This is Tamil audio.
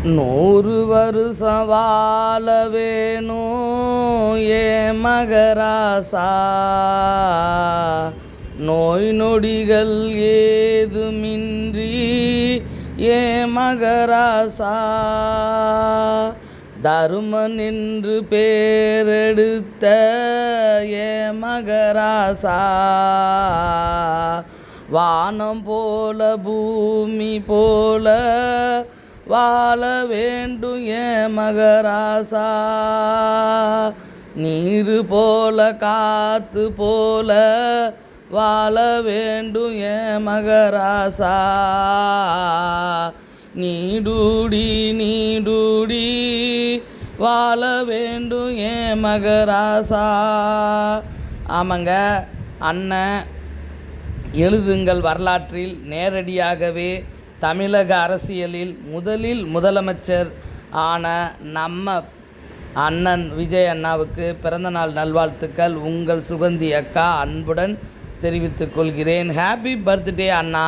100 வருஷம் வாழ வேணும் ஏ மகராசா, நோய் நொடிகள் ஏதுமின்றி ஏ மகராசா, தருமன் என்று பேரெடுத்த ஏ மகராசா, வானம் போல பூமி போல வாழ வேண்டும் ஏ மகராசா, நீரு போல காத்து போல வாழ வேண்டும் ஏ மகராசா, நீடூடி நீடூடி வாழ வேண்டும் ஏ மகராசா. ஆமாங்க அண்ணன், எழுதுங்கள் வரலாற்றில் நேரடியாகவே தமிழக அரசியலில் முதலில் முதலமைச்சர் ஆன நம்ம அண்ணன் விஜய் அண்ணாவுக்கு பிறந்தநாள் நல்வாழ்த்துக்கள். உங்கள் சுகந்தி அக்கா அன்புடன் தெரிவித்துக் கொள்கிறேன். ஹாப்பி பர்த்டே அண்ணா.